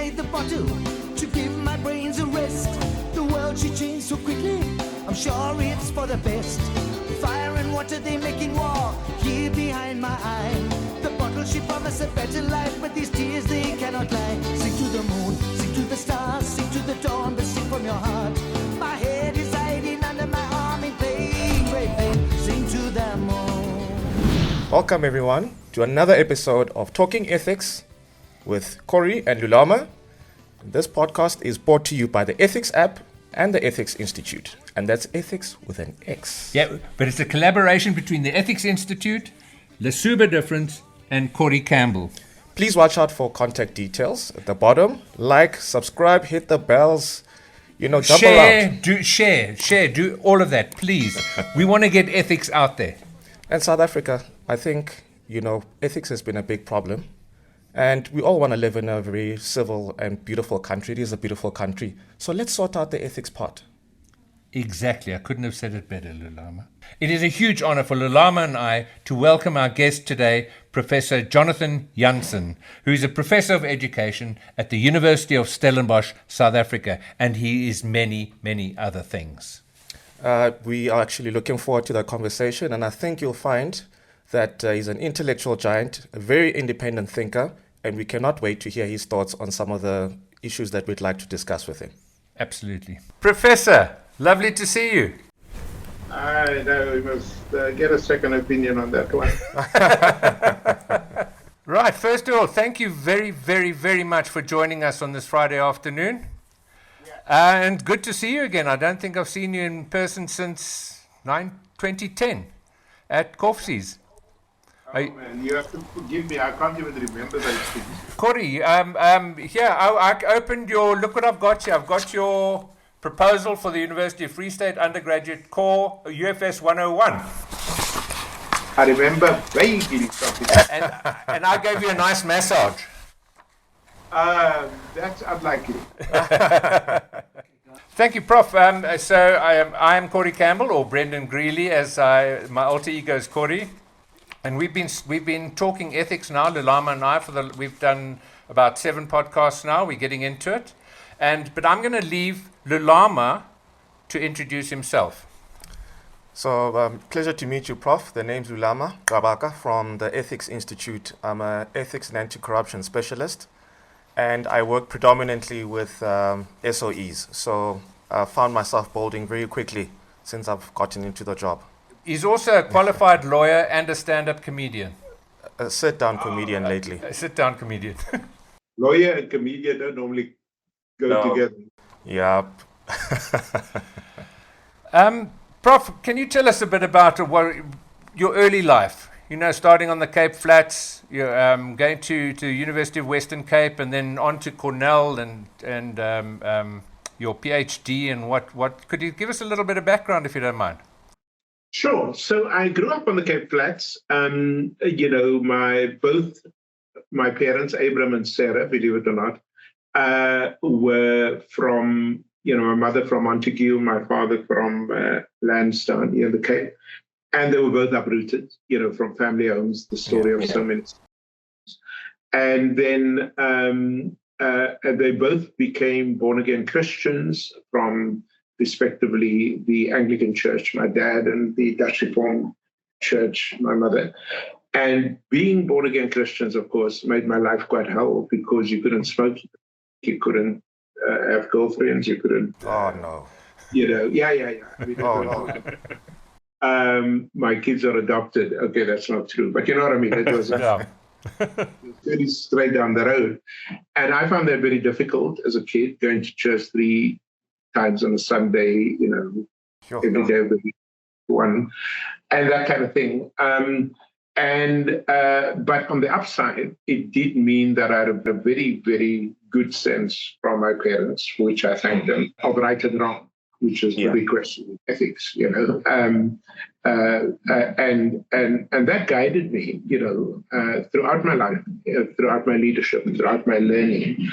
inside the bottle to give my brains a rest. The world she changed so quickly, I'm sure it's for the best. Fire and water, they making war here behind my eye. The bottle, she promised a better life, but these tears, they cannot lie. Sing to the moon, sing to the stars, sing to the dawn, but sing from your heart. My head is hiding under my arm in pain, great pain. Sing to the moon. Welcome everyone to another episode of Talking Ethix with Corrie and Lulama. This podcast is brought to you by the Ethix app and the Ethix Institute. And that's Ethix with an X. Yeah, but it's a collaboration between the Ethix Institute, Le Suba Difference, and Corrie Campbell. Please watch out for contact details at the bottom. Like, subscribe, hit the bells, jump around. Share, do all of that, please. We want to get ethics out there. And South Africa, I think, ethics has been a big problem. And we all want to live in a very civil and beautiful country. It is a beautiful country. So let's sort out the ethics part. Exactly. I couldn't have said it better, Lulama. It is a huge honor for Lulama and I to welcome our guest today, Professor Jonathan Jansen, who is a professor of education at the University of Stellenbosch, South Africa, and he is many, many other things. We are actually looking forward to that conversation, and I think you'll find that he's an intellectual giant, a very independent thinker, and we cannot wait to hear his thoughts on some of the issues that we'd like to discuss with him. Absolutely. Professor, lovely to see you. I know, we must get a second opinion on that one. Right, first of all, thank you very, very, very much for joining us on this Friday afternoon. And good to see you again. I don't think I've seen you in person since 2010 at Korfsies. Oh man, you have to forgive me. I can't even remember those things. Corrie, I opened your, look what I've got here. I've got your proposal for the University of Free State undergraduate core, UFS 101. I remember vaguely something. And I gave you a nice massage. That's unlikely. Thank you, Prof. So I am Corrie Campbell, or Brendan Greeley, as my alter ego is Corrie. And we've been talking ethics now, Lulama and I, we've done about 7 podcasts now. We're getting into it. But I'm going to leave Lulama to introduce himself. So, pleasure to meet you, Prof. The name's Lulama Qabaka from the Ethix Institute. I'm an ethics and anti-corruption specialist, and I work predominantly with SOEs. So I found myself bolding very quickly since I've gotten into the job. He's also a qualified lawyer and a stand-up comedian. A sit-down comedian lately. A sit-down comedian. Lawyer and comedian don't normally go together. Yeah. Prof, can you tell us a bit about your early life? Starting on the Cape Flats, going to the University of Western Cape, and then on to Cornell and your PhD and what. Could you give us a little bit of background, if you don't mind? Sure. So I grew up on the Cape Flats. Both my parents, Abram and Sarah, believe it or not, were from, my mother from Montague, my father from Lansdowne near the Cape. And they were both uprooted, from family homes, the story of so many. And then they both became born-again Christians from, respectively, the Anglican Church, my dad, and the Dutch Reformed Church, my mother. And being born-again Christians, of course, made my life quite hell because you couldn't smoke, you couldn't have girlfriends, you couldn't... Oh, no. Yeah. I mean, no. My kids are adopted. Okay, that's not true, but you know what I mean. It was very straight down the road, and I found that very difficult as a kid, going to church 3 times on a Sunday, every day of the week, one, and that kind of thing. But on the upside, it did mean that I had a very, very good sense from my parents, for which I thank them, of right and wrong, which is the big question of ethics, and that guided me, throughout my life, throughout my leadership, throughout my learning,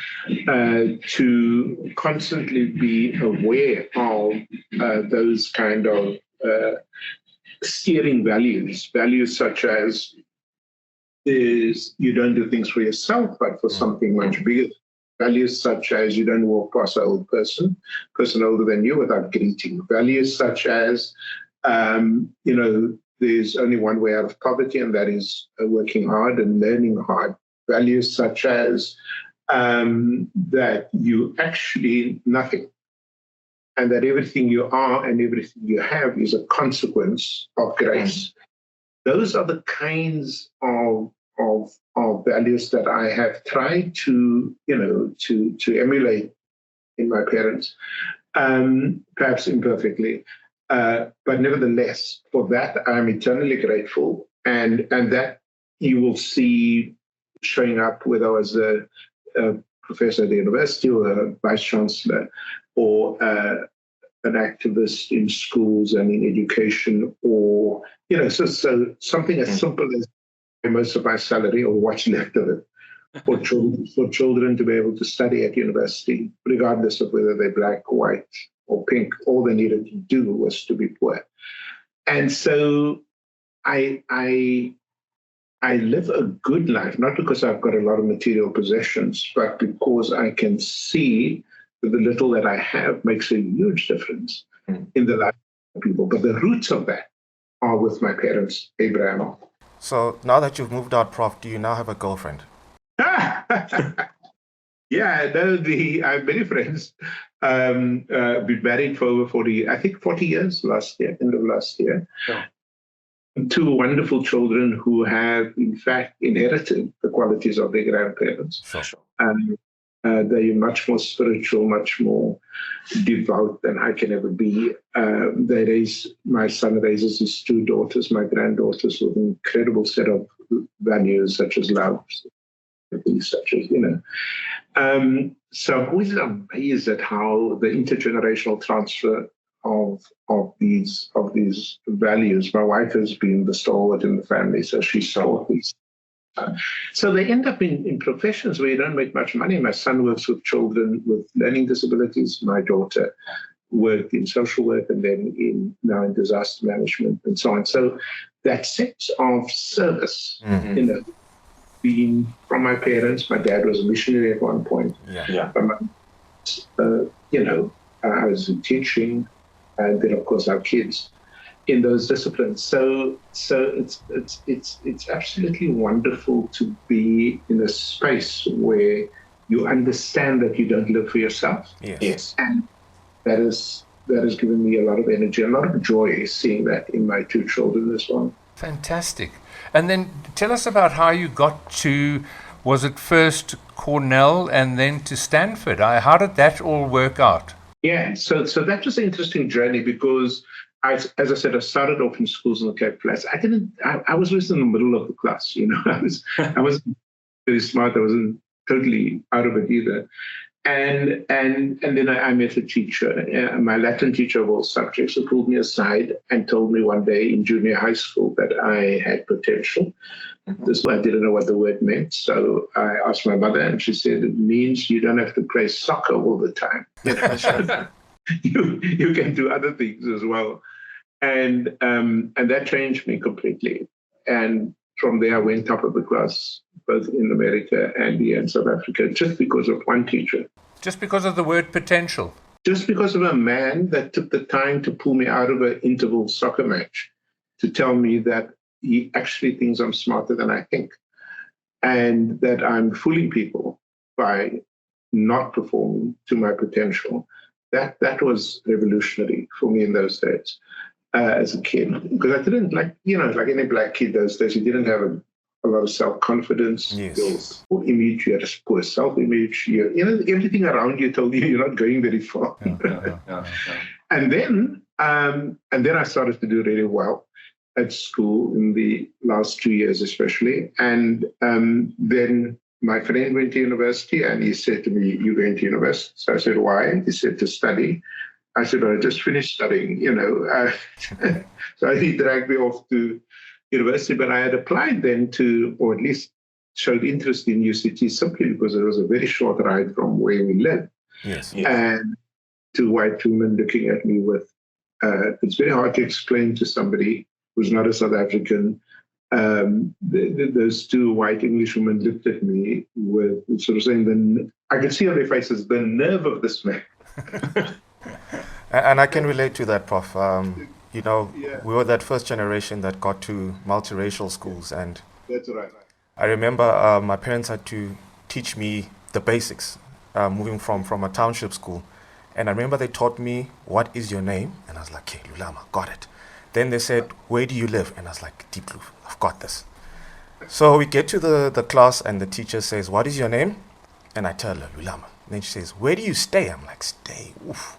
to constantly be aware of those kind of steering values such as you don't do things for yourself, but for something much bigger Values such as you don't walk past an old person older than you without greeting. Values such as, there's only one way out of poverty, and that is working hard and learning hard. Values such as that you actually nothing, and that everything you are and everything you have is a consequence of grace. Those are the kinds of values that I have tried to emulate in my parents, perhaps imperfectly, but nevertheless, for that I am eternally grateful, and that you will see showing up whether I was a professor at the university or a vice chancellor or an activist in schools and in education, or so something as simple as most of my salary or what's left of it for children to be able to study at university, regardless of whether they're black, white, or pink. All they needed to do was to be poor. And so I live a good life, not because I've got a lot of material possessions, but because I can see that the little that I have makes a huge difference in the life of people. But the roots of that are with my parents, Abraham. So now that you've moved out, Prof, do you now have a girlfriend? Yeah, no, I have many friends. Been married for over 40 years last year, end of last year. Yeah. Two wonderful children who have, in fact, inherited the qualities of their grandparents. Sure. They're much more spiritual, much more devout than I can ever be. My son raises his two daughters, my granddaughters, with an incredible set of values such as love, such as, So I'm always amazed at how the intergenerational transfer of these values. My wife has been the stalwart in the family, so she's taught these. So they end up in professions where you don't make much money. My son works with children with learning disabilities. My daughter worked in social work and then now in disaster management and so on. So that sense of service, being from my parents. My dad was a missionary at one point. Yeah. I was teaching, and then of course our kids in those disciplines. So it's absolutely wonderful to be in a space where you understand that you don't live for yourself. Yes. And that has given me a lot of energy, a lot of joy seeing that in my two children as well. Fantastic. And then tell us about how you got to, was it first Cornell and then to Stanford? How did that all work out? Yeah, so that was an interesting journey because, as I said, I started off in schools in the Cape Flats. I was always in the middle of the class, I wasn't very smart. I wasn't totally out of it either. And then I met a teacher, my Latin teacher of all subjects, who pulled me aside and told me one day in junior high school that I had potential. I didn't know what the word meant, so I asked my mother, and she said, it means you don't have to play soccer all the time. You can do other things as well. And that changed me completely. And from there, I went top of the class, both in America and here in South Africa, just because of one teacher. Just because of the word potential? Just because of a man that took the time to pull me out of an interval soccer match to tell me that he actually thinks I'm smarter than I think, and that I'm fooling people by not performing to my potential. That was revolutionary for me in those days as a kid, because I didn't like any black kid those days. You didn't have a lot of self-confidence. Yes. Your poor image, you had a poor self-image. Everything around you told you you're not going very far. Yeah. And then I started to do really well at school in the last 2 years, especially. And then my friend went to university, and he said to me, "You're going to university?" So I said, "Why?" He said, "To study." I said, "I just finished studying." So he dragged me off to university, but I had applied then to, or at least showed interest in UCT, simply because it was a very short ride from where we lived. Yes. And two white women looking at me with, it's very hard to explain to somebody who's not a South African those two white English women looked at me with sort of saying, I could see on their faces the nerve of this man. And I can relate to that, Prof. Yeah. We were that first generation that got to multiracial schools, and That's right. I remember my parents had to teach me the basics, moving from a township school. And I remember they taught me, what is your name? And I was like, okay, Lulama, got it. Then they said, where do you live? And I was like, Deep Blue, I've got this. So we get to the class and the teacher says, what is your name? And I tell her, Lulama. And then she says, where do you stay? I'm like, stay, oof.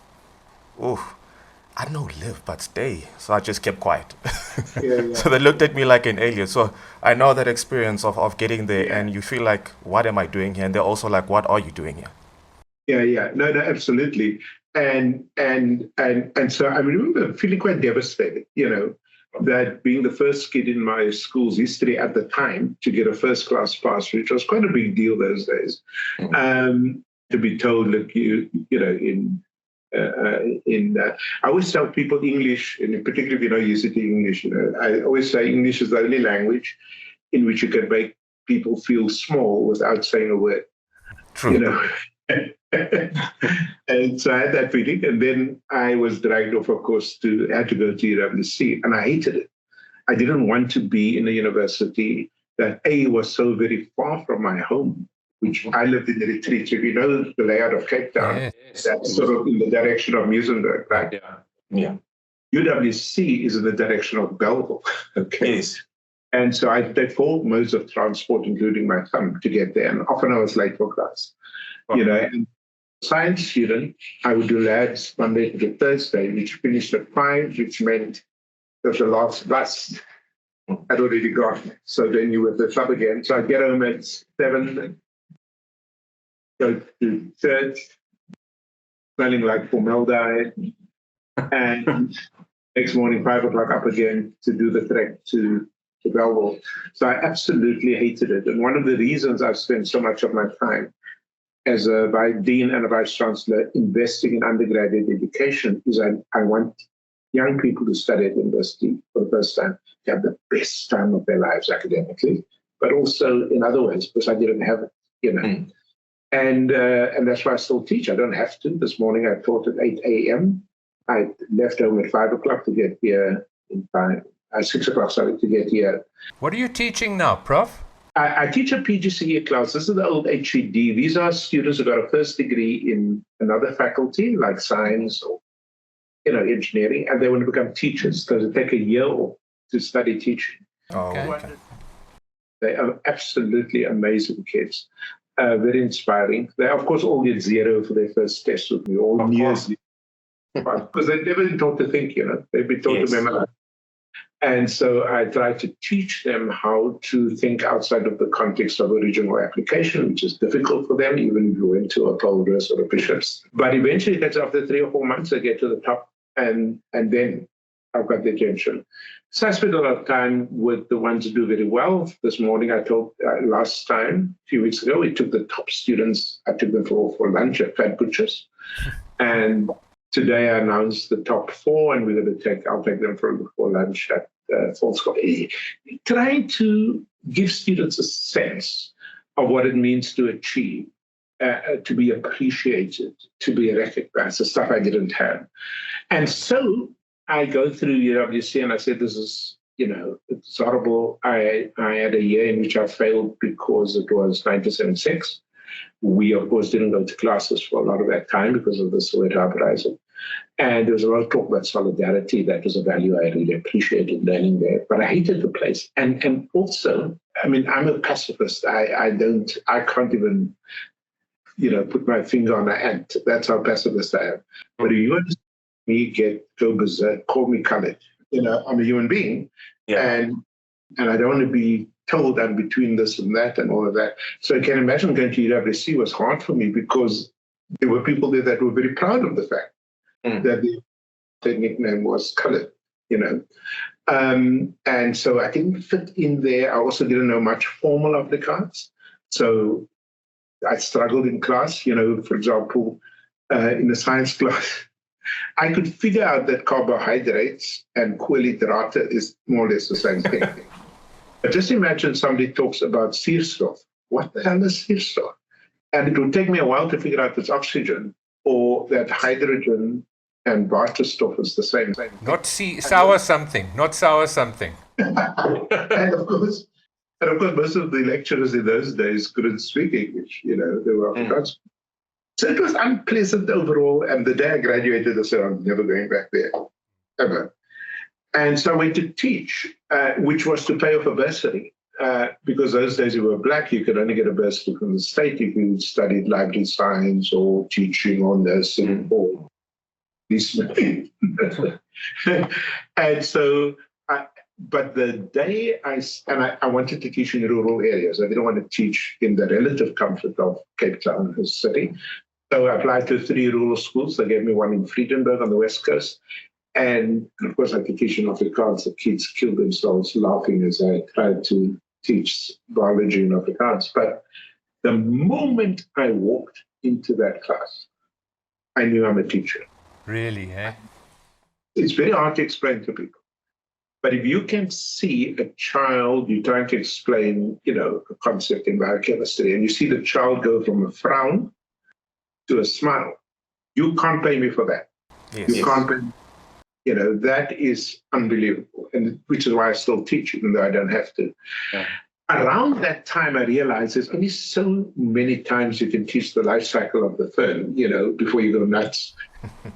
I don't know, live, but stay. So I just kept quiet. Yeah. So they looked at me like an alien. So I know that experience of getting there, and you feel like, what am I doing here? And they're also like, what are you doing here? Yeah. No, absolutely. And so I remember feeling quite devastated, that being the first kid in my school's history at the time to get a first class pass, which was quite a big deal those days, to be told, look, I always tell people English, and particularly if you know UCT English, I always say English is the only language in which you can make people feel small without saying a word. True. And so I had that feeling, and then I was dragged off, of course, had to go to UWC, and I hated it. I didn't want to be in a university that was so very far from my home, which I lived in the retreat. So if you know the layout of Cape Town, that's sort of in the direction of Muizenberg, right? Yeah. UWC is in the direction of Belleville. Okay. Yes. And so I take 4 modes of transport, including my thumb, to get there. And often I was late for class. And science student, I would do labs Monday to Thursday, which finished at 5, which meant that the last bus had already gone. So then you were the club again. So I'd get home at 7, go to church, smelling like formaldehyde, and next morning, 5 o'clock up again to do the trek to Belleville. So I absolutely hated it. And one of the reasons I've spent so much of my time as a dean and a vice chancellor investing in undergraduate education is I want young people to study at university for the first time to have the best time of their lives academically, but also in other ways, because I didn't have it, And that's why I still teach. I don't have to. This morning I taught at 8 a.m. I left home at 5 o'clock to get here in time. 6 o'clock, sorry, to get here. What are you teaching now, Prof? I teach a PGCE class. This is the old HED. These are students who got a first degree in another faculty like science or engineering, and they want to become teachers because they take a year to study teaching. Okay. They are absolutely amazing kids. Very inspiring. They, of course, all get 0 for their first test with me, all years. Because they've never been taught to think, they've been taught to memorize. And so I try to teach them how to think outside of the context of original application, which is difficult for them, even if you went to a Calder's or a Bishop's. But eventually, that's after 3 or 4 months, I get to the top, and then I've got the attention. So I spend a lot of time with the ones who do very well. This morning, I told last time, a few weeks ago, we took the top students. I took them for lunch at Fat Butcher's. And today I announced the top 4, and I'll take them for lunch at Falls College. Trying to give students a sense of what it means to achieve, to be appreciated, to be recognized, the stuff I didn't have. And so I go through UWC and I said, this is, it's horrible. I had a year in which I failed because it was 1976. We, of course, didn't go to classes for a lot of that time because of the Soweto uprising. And there was a lot of talk about solidarity. That was a value I really appreciated learning there. But I hated the place. And also, I'm a pacifist. I can't even, put my finger on an ant. That's how pacifist I am. But if you want to see me go berserk, call me colored. I'm a human being. Yeah. And I don't want to be told I'm between this and that and all of that. So I can imagine going to UWC was hard for me because there were people there that were very proud of the fact that their nickname was colored, And so I didn't fit in there. I also didn't know much formal Afrikaans. So I struggled in class, for example, in the science class. I could figure out that carbohydrates and koolhydrate is more or less the same thing. But just imagine somebody talks about suurstof. What the hell is suurstof? And it would take me a while to figure out it's oxygen or that hydrogen and waterstof is the same thing. Not sour something, not sour something. and of course, most of the lecturers in those days couldn't speak English. They were Afrikaans. So it was unpleasant overall. And the day I graduated, I said, I'm never going back there, ever. And so I went to teach, which was to pay off a bursary. Because those days you were black, you could only get a bursary from the state if you studied library science or teaching or nursing or this. And so, but the day I wanted to teach in rural areas. I didn't want to teach in the relative comfort of Cape Town, the city. So I applied to 3 rural schools. They gave me one in Friedenberg on the West Coast. And of course, I could teach in Afrikaans. The kids killed themselves laughing as I tried to teach biology in Afrikaans. But the moment I walked into that class, I knew I'm a teacher. Really, eh? It's very hard to explain to people. But if you can see a child, you're trying to explain, a concept in biochemistry, and you see the child go from a frown to a smile, you can't pay me for that. Yes. You can't pay me. That is unbelievable, and which is why I still teach, even though I don't have to. Yeah. Around that time, I realized there's only so many times you can teach the life cycle of the fern, before you go nuts.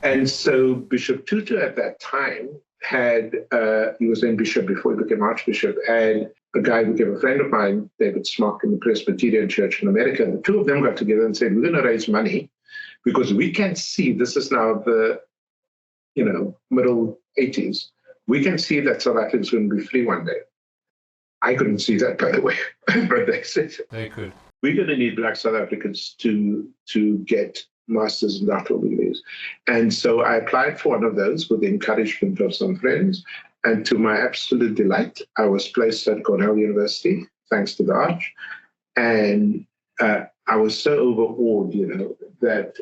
And so Bishop Tutu at that time had, he was then bishop before he became archbishop, and a guy who became a friend of mine, David Smock, in the Presbyterian Church in America. The two of them got together and said, we're going to raise money because we can see, this is now the middle 80s, we can see that South Africans will be free one day. I couldn't see that, by the way, but they said they could. We're going to need Black South Africans to get masters in doctoral degrees. And so I applied for one of those with the encouragement of some friends. And to my absolute delight, I was placed at Cornell University, thanks to the Arch. And I was so overawed, that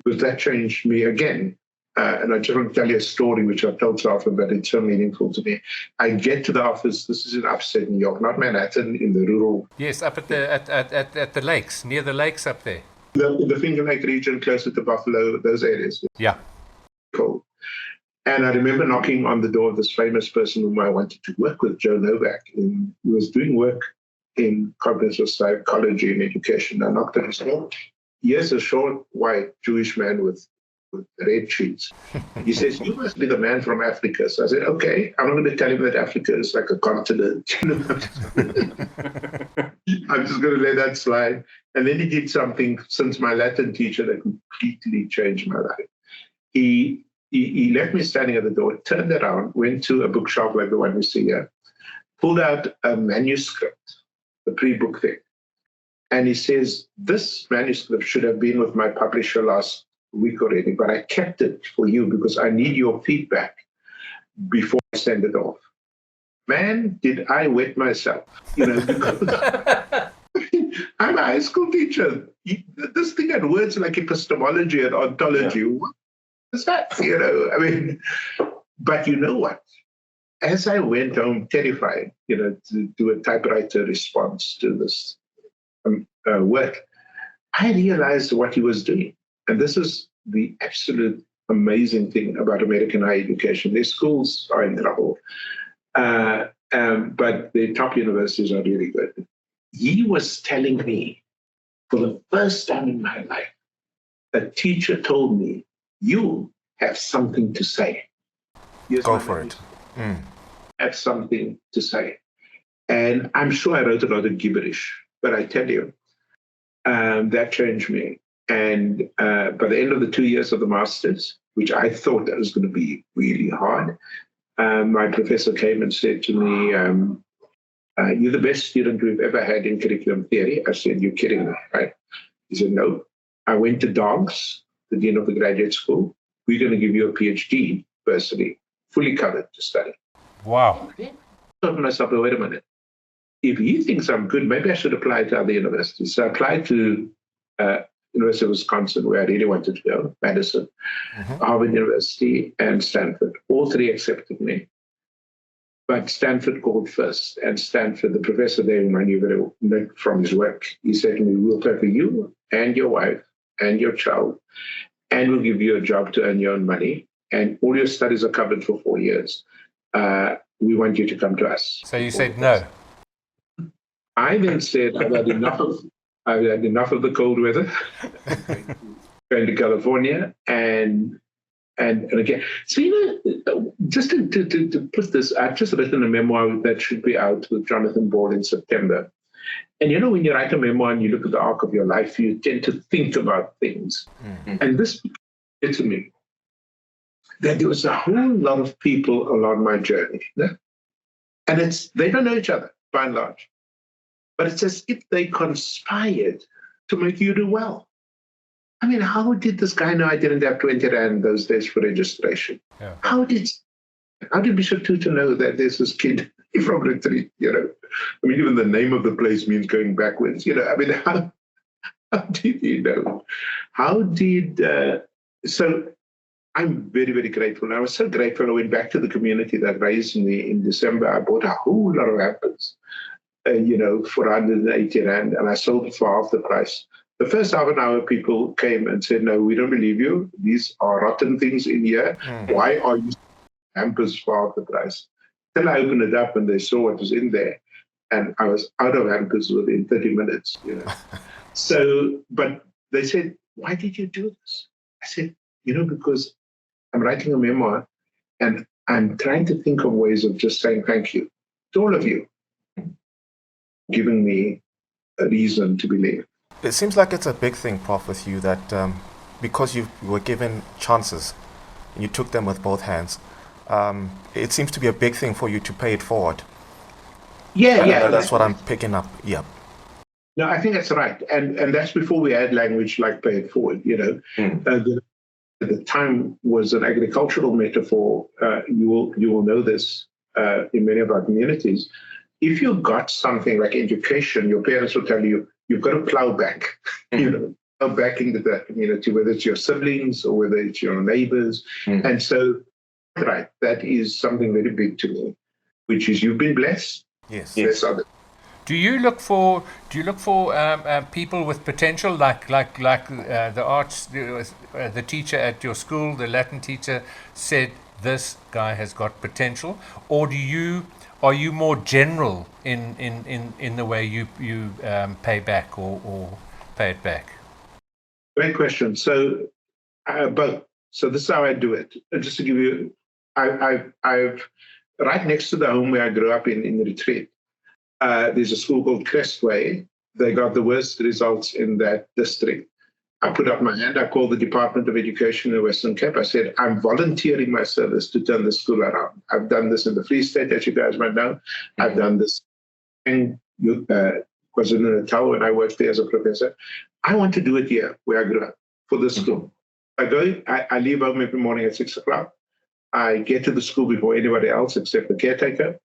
because that changed me again. And I just want to tell you a story which I've told so often, but it's so meaningful to me. I get to the office. This is in upstate New York, not Manhattan, in the rural. Yes, up at the lakes, near the lakes up there. In the Finger Lake region, closer to Buffalo, those areas. Yeah. Cool. And I remember knocking on the door of this famous person whom I wanted to work with, Joe Novak. He was doing work in cognitive psychology and education. I knocked on his door. Yes, a short, white Jewish man with red cheeks. He says, you must be the man from Africa. So I said, okay, I'm not going to tell him that Africa is like a continent. I'm just going to let that slide. And then he did something, since my Latin teacher, that completely changed my life. He left me standing at the door, turned around, went to a bookshop like the one you see here, pulled out a manuscript, the pre-book thing. And he says, this manuscript should have been with my publisher last week already, but I kept it for you because I need your feedback before I send it off. Man, did I wet myself, because I'm a high school teacher. This thing had words like epistemology and ontology. Yeah. What is that? But you know what? As I went home terrified, to do a typewriter response to this work, I realized what he was doing. And this is the absolute amazing thing about American higher education. Their schools are in trouble, but the top universities are really good. He was telling me, for the first time in my life, a teacher told me, you have something to say. Go for it. Have something to say. And I'm sure I wrote a lot of gibberish, but I tell you, that changed me. And by the end of the 2 years of the master's, which I thought that was going to be really hard, my professor came and said to me, you're the best student we've ever had in curriculum theory. I said, you're kidding me, right? He said, no. I went to Dogs, the dean of the graduate school. We're going to give you a PhD bursary, fully covered to study. Wow. I thought to myself, wait a minute. If he thinks I'm good, maybe I should apply to other universities. So I applied to University of Wisconsin, where I really wanted to go, Madison, Harvard University, and Stanford. All three accepted me. But Stanford called first, and Stanford, the professor there, whom I knew very well from his work, he said to me, we'll pay for you and your wife and your child, and we'll give you a job to earn your own money, and all your studies are covered for 4 years. We want you to come to us. So you said no. I then said, I've had enough of the cold weather, going to California, and again. So, just to put this, I've just written a memoir that should be out with Jonathan Ball in September. And when you write a memoir and you look at the arc of your life, you tend to think about things. Mm-hmm. And this said to me that there was a whole lot of people along my journey. And they don't know each other, by and large. But it's as if they conspired to make you do well. I mean, how did this guy know I didn't have 20 Rand those days for registration? Yeah. How did Bishop Tutu know that there's this kid from Retreat, I mean, even the name of the place means going backwards, I mean, how did he know? So I'm very, very grateful. And I was so grateful. I went back to the community that raised me in December. I bought a whole lot of apples, for 180 Rand, and I sold it for half the price. The first half an hour, people came and said, no, we don't believe you. These are rotten things in here. Mm. Why are you hampers for half the price? Then I opened it up and they saw what was in there. And I was out of hampers within 30 minutes, So, but they said, why did you do this? I said, because I'm writing a memoir and I'm trying to think of ways of just saying thank you to all of you, giving me a reason to believe. It seems like it's a big thing, Prof, with you that because you were given chances and you took them with both hands, it seems to be a big thing for you to pay it forward. Yeah. That's what I'm picking up. Yeah. No, I think that's right. And that's before we had language like pay it forward, the time was an agricultural metaphor. You will know this in many of our communities. If you got something like education, your parents will tell you, you've got to plow back, plow back into that community, whether it's your siblings or whether it's your neighbors. And so, right, that is something very big to me, which is you've been blessed. Yes. Bless others. Do you look for people with potential, like the arts, the teacher at your school, the Latin teacher said this guy has got potential, or are you more general in the way you pay back or pay it back? Great question. So both. So this is how I do it. Just to give you, I've right next to the home where I grew up in the retreat. There's a school called Crestway. They got the worst results in that district. I put up my hand. I called the Department of Education in the Western Cape. I said, I'm volunteering my service to turn the school around. I've done this in the Free State, as you guys might know. Mm-hmm. I've done this in KwaZulu-Natal when I worked there as a professor. I want to do it here where I grew up for the school. I leave home every morning at 6 o'clock. I get to the school before anybody else except the caretaker.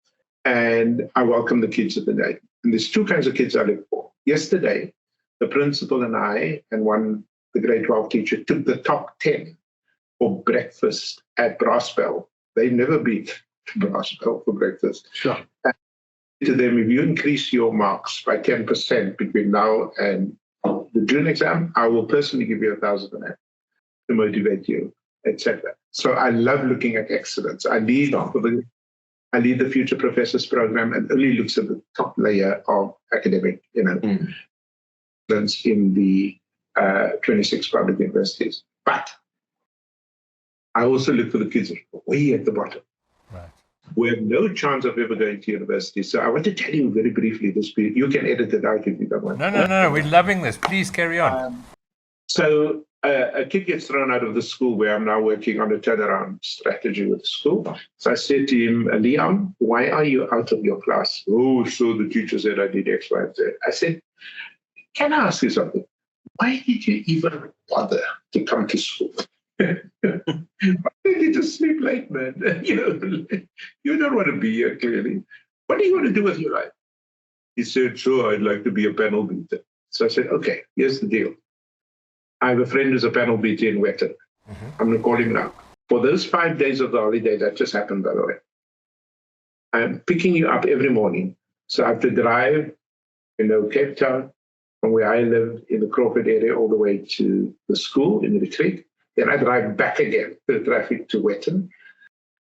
And I welcome the kids of the day. And there's two kinds of kids I look for. Yesterday, the principal and I and the grade 12 teacher took the top 10 for breakfast at Brassbell. They've never been to Brassbell for breakfast. Sure. And to them, if you increase your marks by 10% between now and the June exam, I will personally give you 1,000 to motivate you, etc. So I love looking at excellence. I lead the Future Professors program and only looks at the top layer of academic, in the 26 public universities. But I also look for the kids way at the bottom. Right. We have no chance of ever going to university. So I want to tell you very briefly this. You can edit it out if you don't want. No. We're loving this. Please carry on. So a kid gets thrown out of the school where I'm now working on a turnaround strategy with the school. So I said to him, Leon, why are you out of your class? Oh, so the teacher said I did X, Y, and Z. I said, can I ask you something? Why did you even bother to come to school? Why did you just sleep late, man? You don't want to be here, clearly. What do you want to do with your life? He said, sure, I'd like to be a panel beater. So I said, okay, here's the deal. I have a friend who's a panel beater in Wetton. Mm-hmm. I'm going to call him now. For those 5 days of the holiday, that just happened, by the way, I'm picking you up every morning. So I have to drive, Cape Town, from where I live in the Crawford area all the way to the school in Retreat. Then I drive back again through traffic to Wetton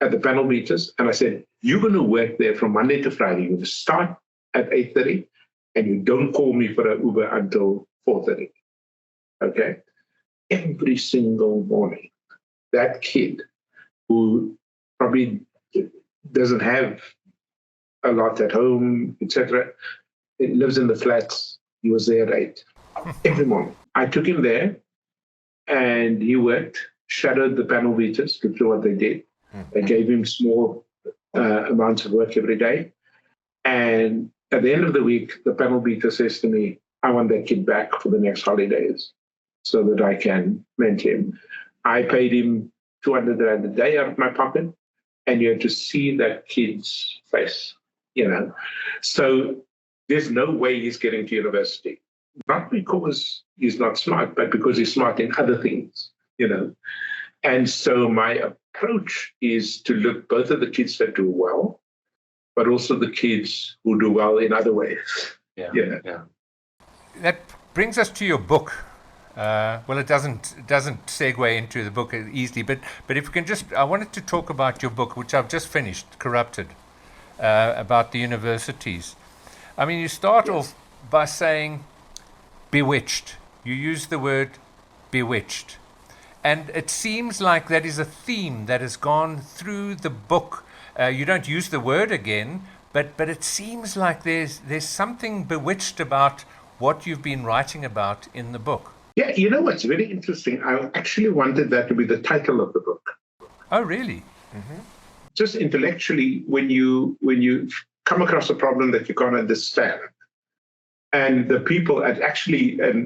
at the panel beaters. And I said, you're going to work there from Monday to Friday. You're going to start at 8:30 and you don't call me for an Uber until 4:30. Okay? Every single morning, that kid who probably doesn't have a lot at home, etc., lives in the flats, he was there at 8 every morning. I took him there and he worked, shadowed the panel beaters to do what they did. They gave him small amounts of work every day. And at the end of the week, the panel beater says to me, I want that kid back for the next holidays so that I can mentor him. I paid him 200 Rand a day out of my pocket, and you had to see that kid's face, So there's no way he's getting to university. Not because he's not smart, but because he's smart in other things, And so my approach is to look both at the kids that do well, but also the kids who do well in other ways. Yeah. That brings us to your book. Well, it doesn't segue into the book easily, but if we can I wanted to talk about your book, which I've just finished, Corrupted, about the universities. I mean, you start off by saying bewitched. You use the word bewitched. And it seems like that is a theme that has gone through the book. You don't use the word again, but it seems like there's something bewitched about what you've been writing about in the book. Yeah, you know what's very interesting? I actually wanted that to be the title of the book. Oh, really? Mm-hmm. Just intellectually, when you come across a problem that you can't understand, and the people, and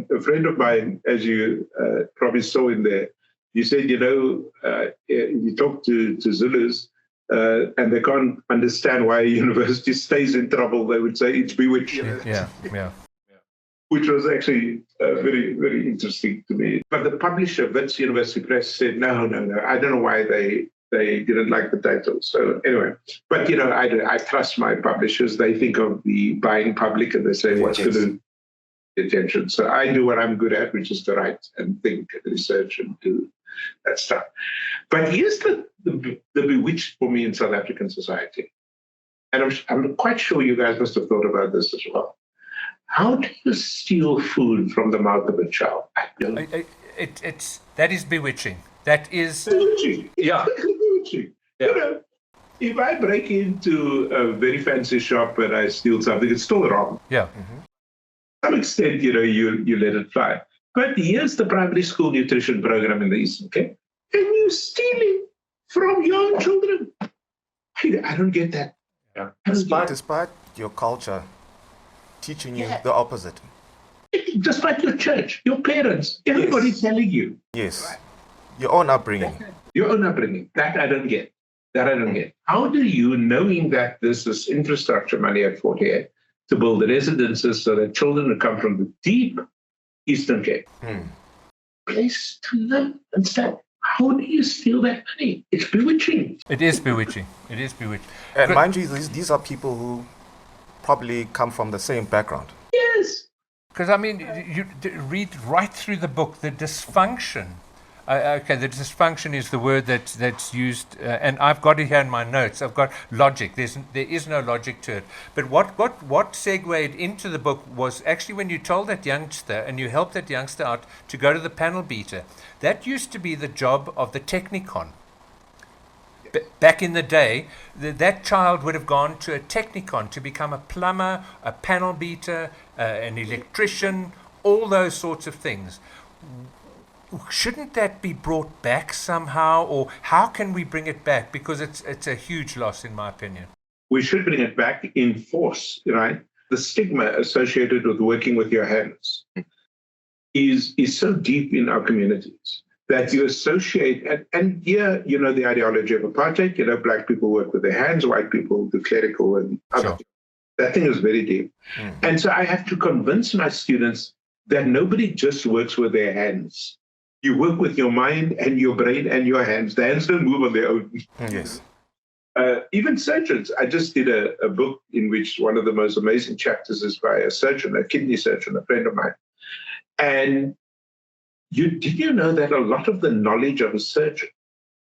a friend of mine, as you probably saw in there, you said, you talk to Zulus, and they can't understand why a university stays in trouble, they would say it's bewitched. Yeah. Which was actually very, very interesting to me. But the publisher, Wits University Press, said, no. I don't know why they didn't like the title. So anyway, but I trust my publishers. They think of the buying public and they say what's going to get attention. So I do what I'm good at, which is to write and think and research and do that stuff. But here's the bewitched for me in South African society. And I'm quite sure you guys must have thought about this as well. How do you steal food from the mouth of a child? That is bewitching. That is bewitching. Yeah. Bewitching. Yeah. If I break into a very fancy shop and I steal something, it's still wrong. Yeah. Mm-hmm. To some extent, you let it fly. But here's the primary school nutrition program in the Eastern Cape, and you're stealing from young children. I don't get that. Yeah. Despite your culture teaching you the opposite. Just like your church, your parents, everybody telling you. Yes. Right. Your own upbringing. That I don't get. How do you, knowing that this is infrastructure money at 48, to build residences so that children who come from the deep Eastern Cape, place to live and stuff. How do you steal that money? It's bewitching. It is bewitching. And mind you, these are people who probably come from the same background. Yes. Because, I mean, you read right through the book, the dysfunction. The dysfunction is the word that's used, and I've got it here in my notes. I've got logic. There is no logic to it. But what segued into the book was actually when you told that youngster, and you helped that youngster out to go to the panel beater. That used to be the job of the technicon. Back in the day, that child would have gone to a technicon to become a plumber, a panel beater, an electrician, all those sorts of things. Shouldn't that be brought back somehow, or how can we bring it back? Because it's a huge loss, in my opinion. We should bring it back in force, right? The stigma associated with working with your hands is so deep in our communities that you associate, and here, the ideology of apartheid, black people work with their hands, white people do clerical and other. Sure. That thing is very deep. And so I have to convince my students that nobody just works with their hands. You work with your mind and your brain and your hands. The hands don't move on their own. Yes. even surgeons. I just did a book in which one of the most amazing chapters is by a surgeon, a kidney surgeon, a friend of mine. And did you know that a lot of the knowledge of a surgeon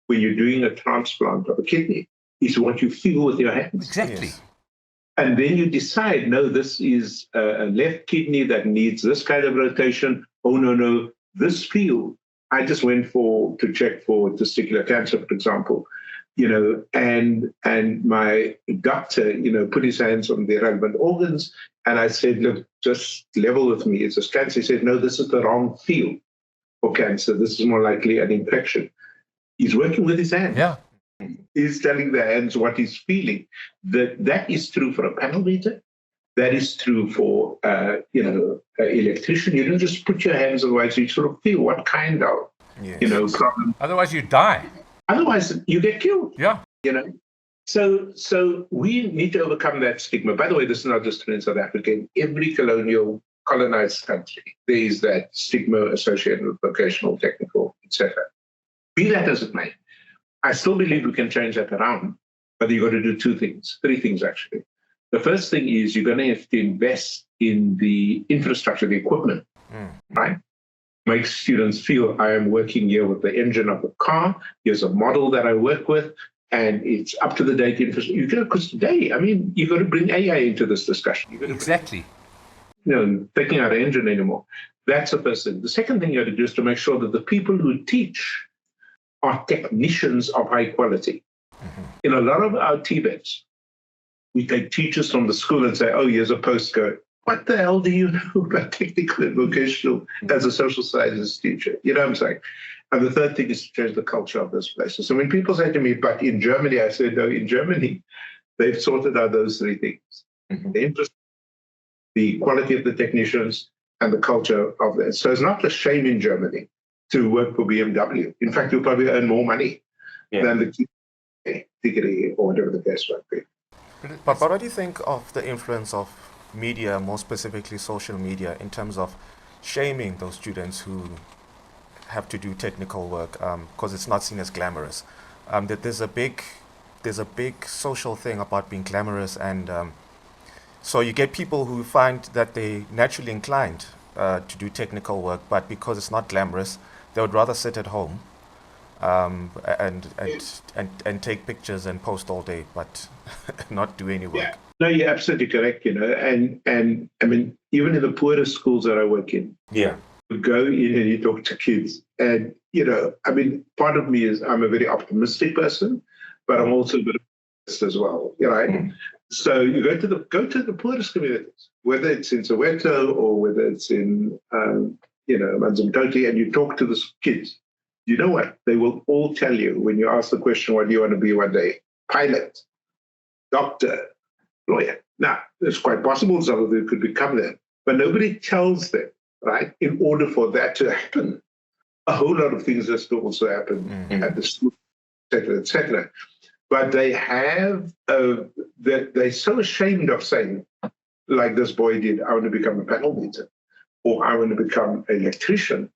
when you're doing a transplant of a kidney is what you feel with your hands? Exactly. Yes. And then you decide, no, this is a left kidney that needs this kind of rotation. Oh, no, this field. I just went to check for testicular cancer, for example, and my doctor, put his hands on the relevant organs. And I said, look, just level with me. Is this cancer? He said, no, this is the wrong field for cancer. This is more likely an infection. He's working with his hands. Yeah. He's telling the hands what he's feeling. That is true for a panel beater. That is true for, an electrician. You don't just put your hands on the wires, you sort of feel what kind of, problem. Otherwise you die. Otherwise you get killed. Yeah. So we need to overcome that stigma. By the way, this is not just true in South Africa. In every colonized country, there is that stigma associated with vocational, technical, etc. Be that as it may, I still believe we can change that around, but you've got to do three things actually. The first thing is you're going to have to invest in the infrastructure, the equipment, right? Make students feel I am working here with the engine of the car. Here's a model that I work with, and it's up to the date infrastructure. Because today, you've got to bring AI into this discussion. Exactly. Taking out an engine anymore. That's the first thing. The second thing you got to do is to make sure that the people who teach are technicians of high quality. In a lot of our TVETs, we take teachers from the school and say, oh, here's a postcode. What the hell do you know about technical and vocational as a social sciences teacher? You know what I'm saying? And the third thing is to change the culture of those places. So when people say to me, but in Germany, I say, no, in Germany, they've sorted out those three things. The interest, the quality of the technicians, and the culture of that. So it's not a shame in Germany to work for BMW. In fact, you'll probably earn more money than the degree or whatever the case might be. But what do you think of the influence of media, more specifically social media, in terms of shaming those students who have to do technical work because it's not seen as glamorous? That there's a big social thing about being glamorous, and so you get people who find that they naturally inclined to do technical work, but because it's not glamorous, they would rather sit at home and take pictures and post all day, but not do any work. Yeah. No, you're absolutely correct. And I mean, even in the poorest schools that I work in, you go in and you talk to kids, and part of me is I'm a very optimistic person, but I'm also a bit of a pessimist as well, right? So you go to the poorest communities, whether it's in Soweto or whether it's in Manzimtoti, and you talk to the kids. You know what? They will all tell you when you ask the question, what do you want to be one day? Pilot, doctor, lawyer. Now, it's quite possible some of them could become that, but nobody tells them, right? In order for that to happen, a whole lot of things has to also happen at the school, et cetera, et cetera. But they have, they're so ashamed of saying, like this boy did, I want to become a panel beater, or I want to become an electrician,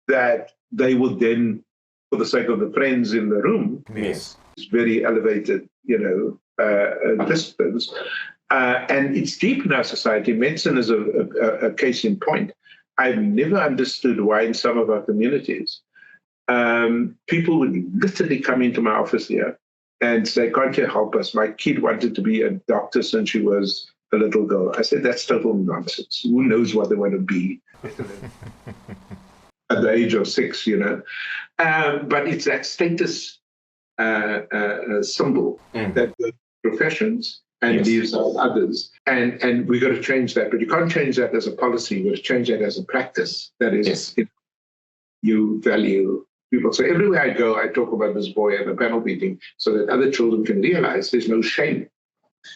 that they would then, for the sake of the friends in the room, it's very elevated, disciplines. And it's deep in our society. Medicine is a case in point. I've never understood why in some of our communities, people would literally come into my office here and say, can't you help us? My kid wanted to be a doctor since she was a little girl. I said, that's total nonsense. Who knows what they want to be at the age of 6, But it's that status symbol that the professions and leaves out others. And we've got to change that. But you can't change that as a policy. You've got to change that as a practice. That is, you value people. So everywhere I go, I talk about this boy at the panel meeting so that other children can realize there's no shame,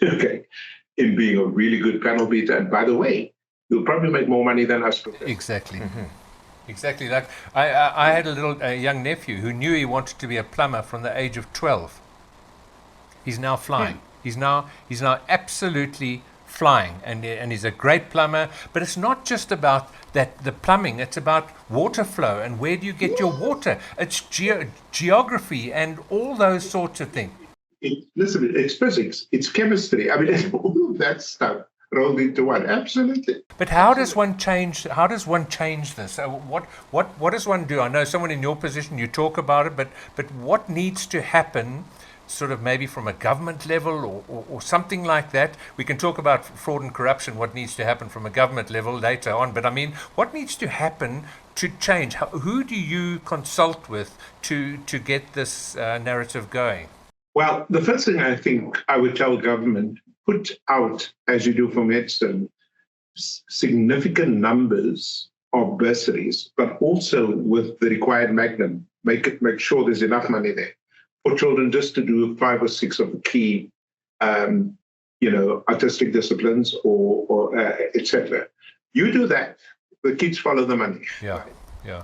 in being a really good panel beater. And by the way, you'll probably make more money than us professors. Exactly. Exactly. Like I had a young nephew who knew he wanted to be a plumber from the age of 12. He's now flying. He's now absolutely flying, and he's a great plumber. But it's not just about the plumbing. It's about water flow and where do you get your water. It's geography and all those sorts of things. Listen, it's physics, it's chemistry. I mean, all of that stuff rolled into one. Absolutely. But how does one change? How does one change this? What does one do? I know someone in your position. You talk about it, but what needs to happen? Sort of maybe from a government level or something like that. We can talk about fraud and corruption. What needs to happen from a government level later on? But I mean, what needs to happen to change? Who do you consult with to get this narrative going? Well, the first thing I think I would tell government, put out, as you do for medicine, significant numbers of bursaries, but also with the required magnum, make sure there's enough money there for children just to do 5 or 6 of the key, artistic disciplines or etc. You do that, the kids follow the money. Yeah, yeah.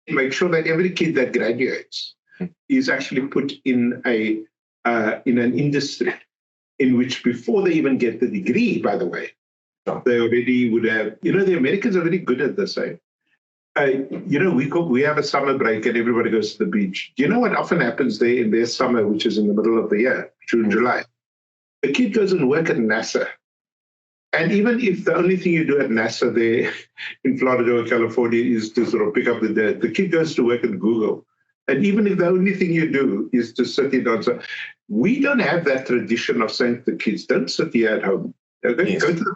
Make sure that every kid that graduates is actually put in an industry in which, before they even get the degree, by the way, they already would have. The Americans are very good at this. We have a summer break and everybody goes to the beach. Do you know what often happens there in their summer, which is in the middle of the year, June, July? The kid goes and work at NASA. And even if the only thing you do at NASA there in Florida or California is to sort of pick up the dirt, the kid goes to work at Google. And even if the only thing you do is to sit here and answer, we don't have that tradition of saying to the kids, don't sit here at home. Okay? Yes. Go to the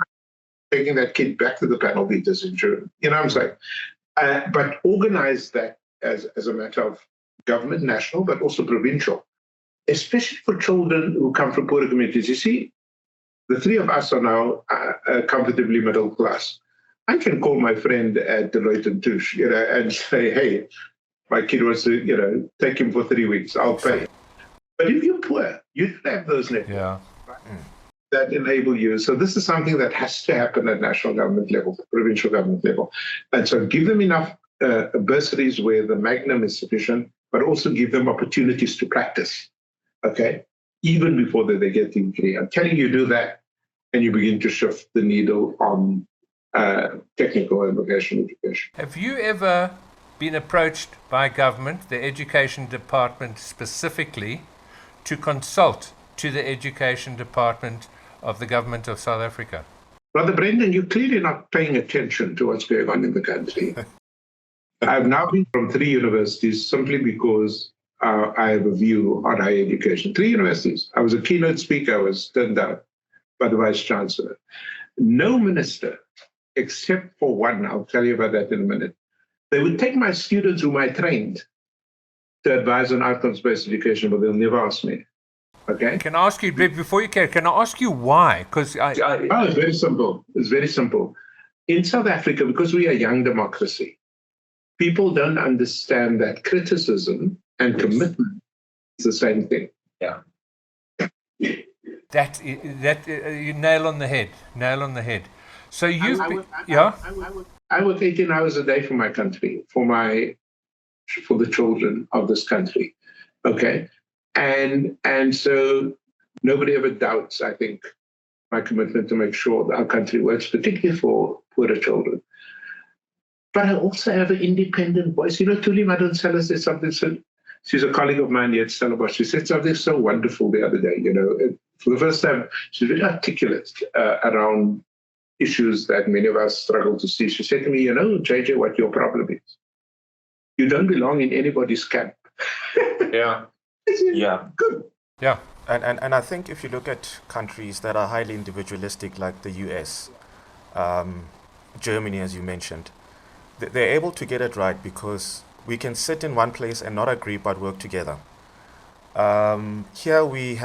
taking that kid back to the panel beaters in June. You know what I'm saying? But organize that as a matter of government, national, but also provincial, especially for children who come from poorer communities. You see, the three of us are now comfortably middle class. I can call my friend at Deloitte and Touche, and say, hey, my kid wants to, take him for 3 weeks, I'll pay. But if you're poor, you don't have those networks that enable you. So this is something that has to happen at national government level, provincial government level. And so give them enough bursaries where the magnum is sufficient, but also give them opportunities to practice, okay, even before they get the degree. I'm telling you, do that, and you begin to shift the needle on technical and vocational education. Have you ever been approached by government, the education department specifically, to consult to the education department of the government of South Africa? Brother Brendan, you're clearly not paying attention to what's going on in the country. I've now been from 3 universities simply because I have a view on higher education. 3 universities. I was a keynote speaker. I was turned down by the Vice Chancellor. No minister, except for one, I'll tell you about that in a minute, they would take my students whom I trained to advise on outcomes-based education, but they'll never ask me. Okay? Can I ask you, before you can I ask you why? Because it's very simple. It's very simple. In South Africa, because we are a young democracy, people don't understand that criticism and commitment is the same thing. Yeah. That you nail on the head. Nail on the head. So I work 18 hours a day for my country, for the children of this country. Okay. And so nobody ever doubts, I think, my commitment to make sure that our country works, particularly for poorer children. But I also have an independent voice. Tuli Madonsela said something so. She's a colleague of mine here at Stellenbosch. She said something so wonderful the other day. For the first time, she's very articulate around issues that many of us struggle to see. She said to me, JJ, what your problem is? You don't belong in anybody's camp. Yeah. Yeah. Good. Yeah. And I think if you look at countries that are highly individualistic, like the US, Germany, as you mentioned, they're able to get it right because we can sit in one place and not agree but work together. Here we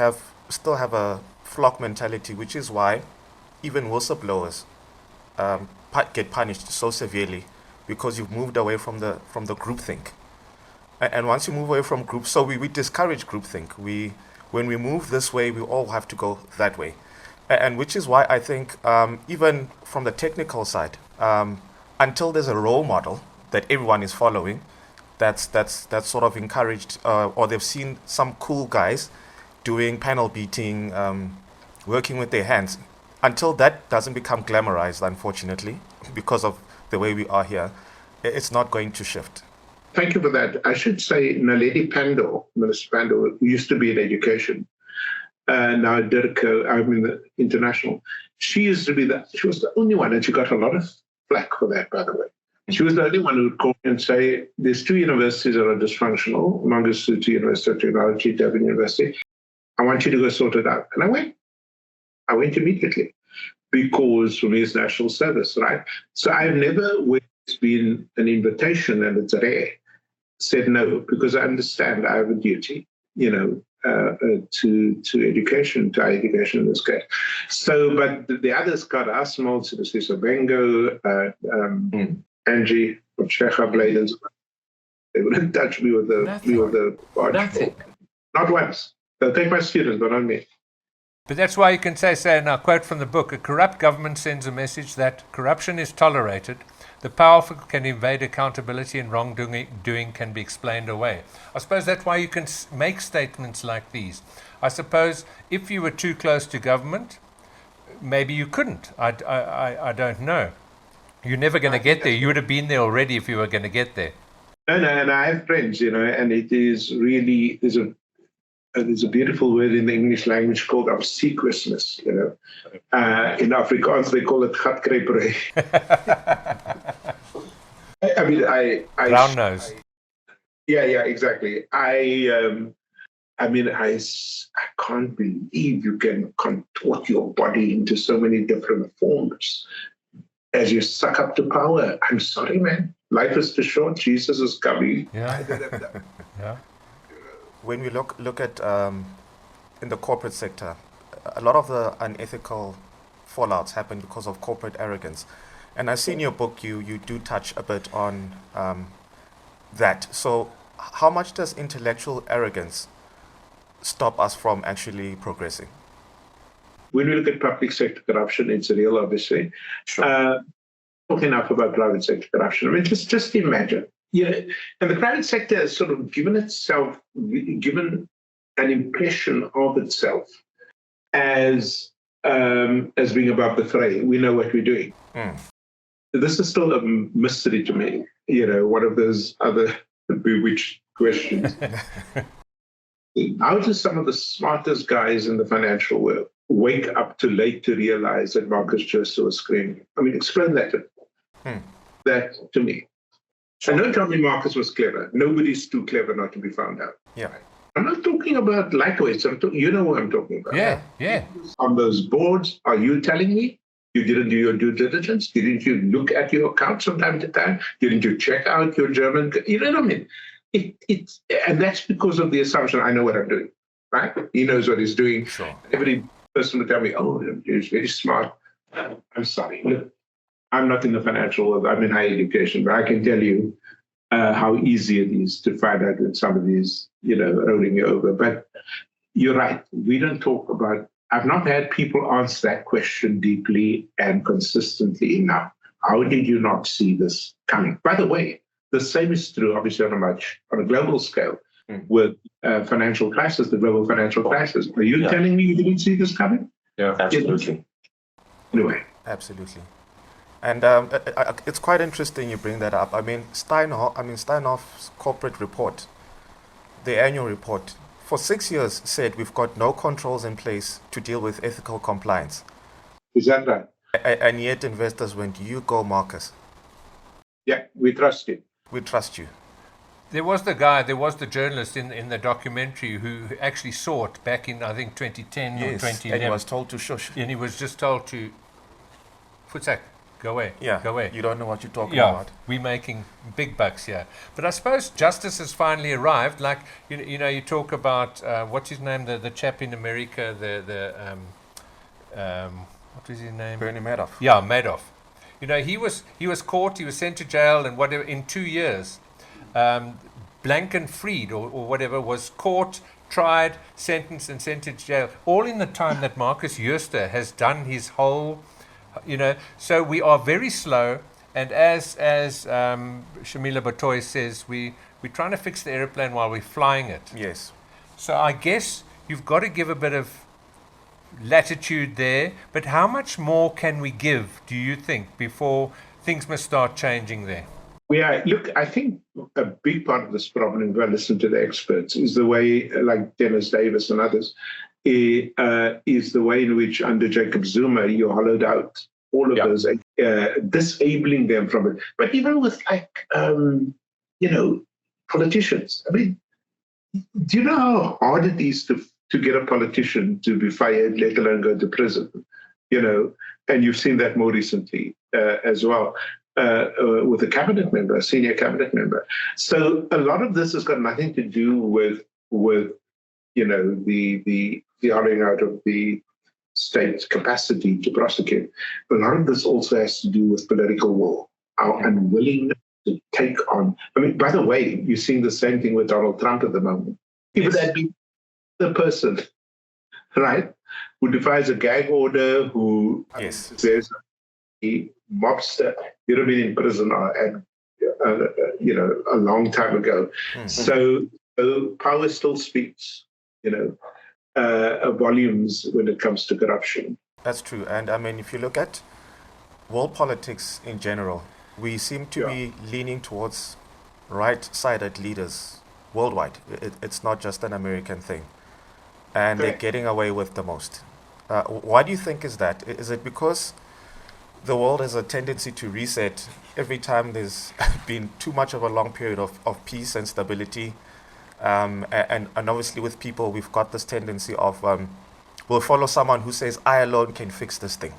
still have a flock mentality, which is why even whistleblowers get punished so severely because you've moved away from the groupthink. And once you move away from groups, so we discourage groupthink. When we move this way, we all have to go that way. And which is why I think even from the technical side, until there's a role model that everyone is following, that's sort of encouraged, or they've seen some cool guys doing panel beating, working with their hands. Until that doesn't become glamorized, unfortunately, because of the way we are here, it's not going to shift. Thank you for that. I should say Naledi Pandor, Minister Pandor, who used to be in education, now Dirko, the international. She used to be she was the only one, and she got a lot of flack for that, by the way. She was the only one who would call me and say, there's 2 universities that are dysfunctional, Mangosuthu University of Technology, Durban University. I want you to go sort it out. And I went. I went immediately because for me it's national service, right? So I've never, when it's been an invitation and it's rare, said no, because I understand I have a duty, to education, to higher education in this case. So, but the others got us, Sibusiso Bengo, Angie, or Sheikha Bladens, they wouldn't touch me with the barge. Nothing. Not once. They'll take my students, but not me. But that's why you can say, and I'll quote from the book, a corrupt government sends a message that corruption is tolerated, the powerful can evade accountability, and wrongdoing can be explained away. I suppose that's why you can make statements like these. I suppose if you were too close to government, maybe you couldn't. I don't know. You're never going to get there. You would have been there already if you were going to get there. No, and I have friends, and it is really, there's a beautiful word in the English language called obsequiousness, In Afrikaans, they call it gatkruipery. Brown nose. Yeah, exactly. I can't believe you can contort your body into so many different forms as you suck up to power. I'm sorry, man. Life is too short. Jesus is coming. Yeah. Yeah. When we look at in the corporate sector, a lot of the unethical fallouts happen because of corporate arrogance. And I see in your book you do touch a bit on that. So how much does intellectual arrogance stop us from actually progressing? When we look at public sector corruption, it's real, obviously. Sure. Talk enough about private sector corruption. Just imagine. And the private sector has sort of given an impression of itself as being above the fray. We know what we're doing. This is still a mystery to me. One of those other bewitched questions. How do some of the smartest guys in the financial world wake up too late to realize that Marcus Joseph was screaming? Explain that to me. That to me. I know Johnny Marcus was clever. Nobody's too clever not to be found out. Yeah. I'm not talking about lightweights. You know what I'm talking about. Yeah. On those boards, are you telling me you didn't do your due diligence? Didn't you look at your accounts from time to time? Didn't you check out your German? You know what I mean? And that's because of the assumption I know what I'm doing, right? He knows what he's doing. Sure. Every person will tell me, he's very smart. I'm sorry. Look, I'm not in the financial world. I'm in higher education, but I can tell you how easy it is to find out when somebody is, rolling you over. But you're right. We don't talk about. I've not had people answer that question deeply and consistently enough. How did you not see this coming? By the way, the same is true, obviously, on a global scale with financial crisis, the global financial crisis. Are you telling me you didn't see this coming? Yeah, absolutely. Anyway. Absolutely. And it's quite interesting you bring that up. Steinhoff's corporate report, the annual report, for 6 years said we've got no controls in place to deal with ethical compliance. Is that right? And yet investors went, you go, Marcus. Yeah, we trust you. We trust you. There was the journalist in the documentary who actually saw it back in, I think, 2010 or 2011. And he was told to shush. And he was just told to, Futsak, go away. Yeah, go away. You don't know what you're talking about. We're making big bucks here. But I suppose justice has finally arrived. Like, you talk about, what's his name, the chap in America, what was his name? Bernie Madoff. Yeah, Madoff. He was caught, he was sent to jail, and whatever, in 2 years. Blankenfried or whatever was caught, tried, sentenced, and sent to jail. All in the time that Marcus Jooste has done his whole... so we are very slow, and as Shamila Batoy says, we're trying to fix the aeroplane while we're flying it. Yes. So I guess you've got to give a bit of latitude there, but how much more can we give, do you think, before things must start changing there? Look, I think a big part of this problem, if I listen to the experts, is the way, like Dennis Davis and others, is the way in which under Jacob Zuma you hollowed out all of those, disabling them from it. But even with politicians, I mean, do you know how hard it is to get a politician to be fired, let alone go to prison? And you've seen that more recently as well with a cabinet member, a senior cabinet member. So a lot of this has got nothing to do with the hollowing out of the state's capacity to prosecute. A lot of this also has to do with political will, our unwillingness to take on. I mean, by the way, you're seeing the same thing with Donald Trump at the moment. If that be the person, right, who defies a gag order, who says a mobster, you'd have been in prison a long time ago. Mm-hmm. So power still speaks, volumes when it comes to corruption. That's true. And I mean, if you look at world politics in general, we seem to be leaning towards right-sided leaders worldwide. It's not just an American thing. And they're getting away with the most. Why do you think is that? Is it because the world has a tendency to reset every time there's been too much of a long period of peace and stability? And obviously with people, we've got this tendency of we'll follow someone who says, I alone can fix this thing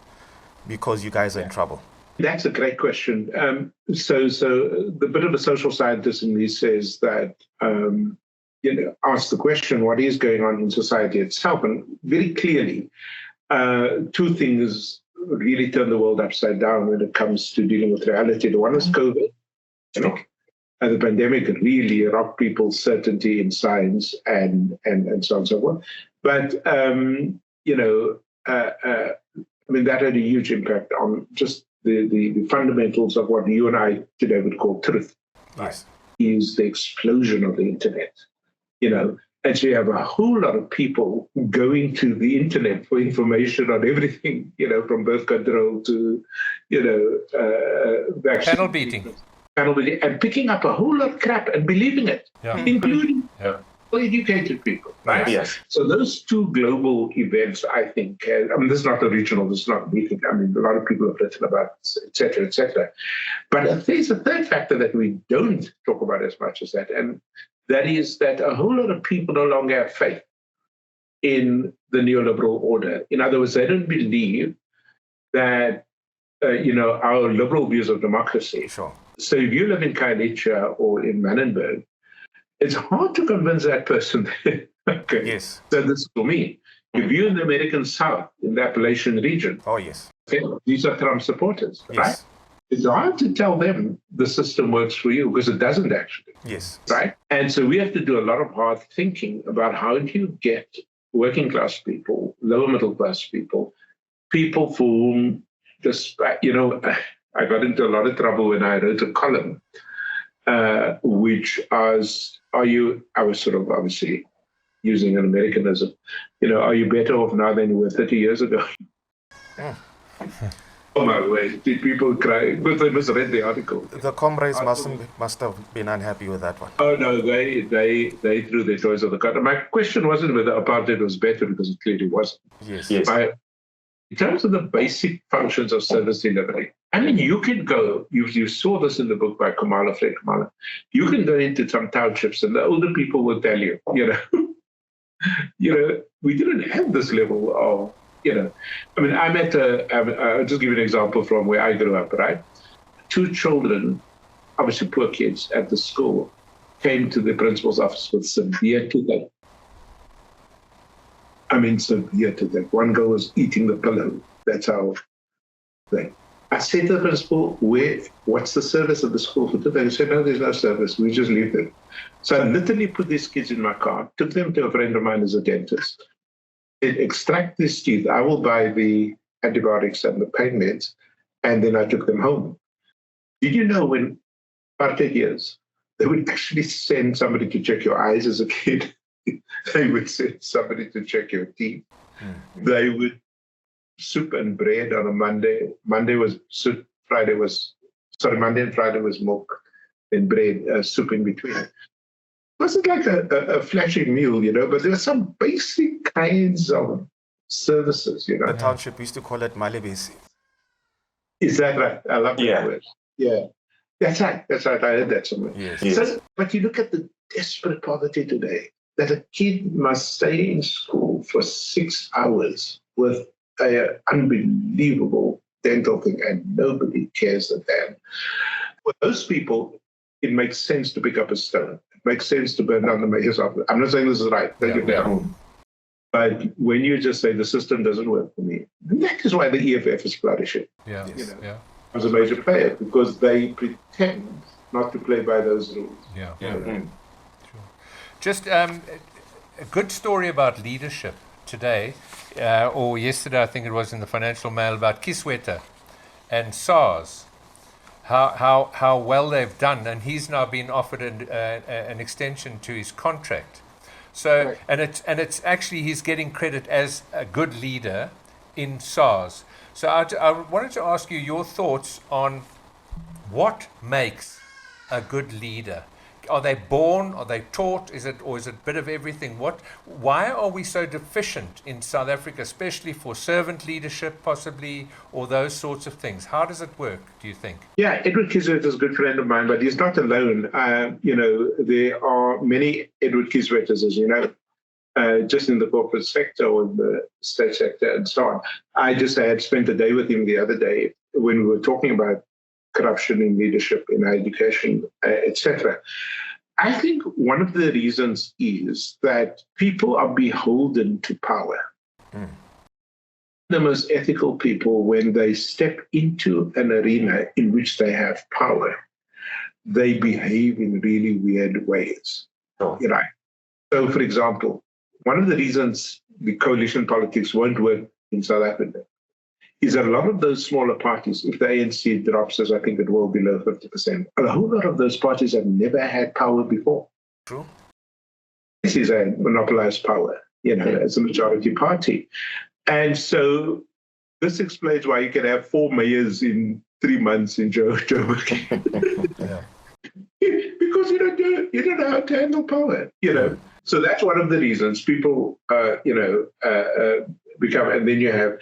because you guys are in trouble. That's a great question. So the bit of a social scientist in me says that, ask the question, what is going on in society itself? And very clearly, two things really turn the world upside down when it comes to dealing with reality. The one is COVID, and the pandemic really rocked people's certainty in science and so on and so forth. But, that had a huge impact on just the fundamentals of what you and I today would call truth. Yes. Is the explosion of the internet. And so you have a whole lot of people going to the internet for information on everything, from birth control to, vaccine. Panel beating, and picking up a whole lot of crap and believing it, including educated people, right? Yes. So those two global events, I think, this is not original, this is not meeting. I mean, a lot of people have written about this, et cetera, et cetera. But there's a third factor that we don't talk about as much as that, and that is that a whole lot of people no longer have faith in the neoliberal order. In other words, they don't believe that, our liberal views of democracy. Sure. So if you live in Khayelitsha or in Manenberg, it's hard to convince that person that this is for me. If you're in the American South, in the Appalachian region, these are Trump supporters, right? It's hard to tell them the system works for you because it doesn't actually. Yes. Right? And so we have to do a lot of hard thinking about how do you get working class people, lower middle class people for whom just, I got into a lot of trouble when I wrote a column, which was, I was sort of obviously using an Americanism, are you better off now than you were 30 years ago? Oh my word, did people cry? Because they misread the article. The comrades must have been unhappy with that one. Oh no, they threw their toys on the car. My question wasn't whether apartheid was better, because it clearly wasn't. Yes. In terms of the basic functions of service delivery, I mean, you can go, you saw this in the book by Fred Kamala, you can go into some townships and the older people will tell you, we didn't have this level of, I mean, I'll just give you an example from where I grew up, right? 2 children, obviously poor kids at the school, came to the principal's office with severe toothache. I mean, severe toothache. One girl was eating the pillow. That's how thing. I said to the principal, what's the service of the school for toothache? He said, no, there's no service. We just leave them. So I literally put these kids in my car, took them to a friend of mine who's a dentist. Extract these teeth. I will buy the antibiotics and the pain meds, and then I took them home. Did you know when apartheid years, they would actually send somebody to check your eyes as a kid? They would send somebody to check your teeth. Mm-hmm. They would soup and bread on a Monday. Monday and Friday was milk and bread, soup in between. wasn't like a flashy meal, but there were some basic kinds of services, The township used to call it malibisi. Is that right? I love that word. Yeah. That's right. I heard that somewhere. Yes. So, but you look at the desperate poverty today, that a kid must stay in school for 6 hours with an unbelievable dental thing, and nobody cares a damn. For those people, it makes sense to pick up a stone. It makes sense to burn down the mayor's office. I'm not saying this is right. Don't get me wrong. But when you just say the system doesn't work for me, that is why the EFF is flourishing. Yeah. As a major player, because they pretend not to play by those rules. Yeah. Sure. Just a good story about leadership today, or yesterday, I think it was in the Financial Mail, about Kisweta and SARS. How well they've done, and he's now been offered an extension to his contract. So, right. and it's actually he's getting credit as a good leader in SARS. So I wanted to ask you your thoughts on what makes a good leader. Are they born? Are they taught? Is it a bit of everything? Why are we so deficient in South Africa, especially for servant leadership, possibly, or those sorts of things? How does it work, do you think? Yeah, Edward Kisweta is a good friend of mine, but he's not alone. There are many Edward Kiswetas, as you know, just in the corporate sector or in the state sector and so on. I just had spent a day with him the other day when we were talking about corruption in leadership, in education, etc. I think one of the reasons is that people are beholden to power. The most ethical people, when they step into an arena in which they have power, they behave in really weird ways. So, for example, one of the reasons the coalition politics won't work in South Africa is a lot of those smaller parties, if the ANC drops, as I think it will, below 50%, a whole lot of those parties have never had power before. True. This is a monopolized power, as a majority party. And so this explains why you can have 4 mayors in 3 months in Joburg. Because you don't know how to handle power, So that's one of the reasons people, become, and then you have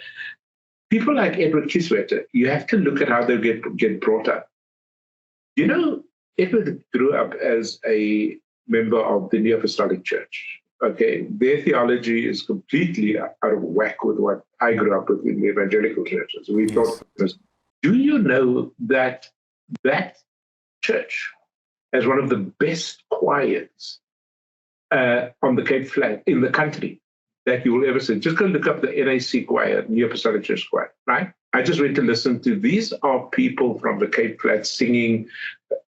people like Edward Kisweta. You have to look at how they get brought up. Edward grew up as a member of the Neo-Apostolic Church. Okay, their theology is completely out of whack with what I grew up with in the evangelical churches. We thought, do you know that church has one of the best choirs on the Cape Flat in the country that you will ever see? Just go look up the NAC choir, New Apostolic Church choir, right? I just went to listen to, these are people from the Cape Flat singing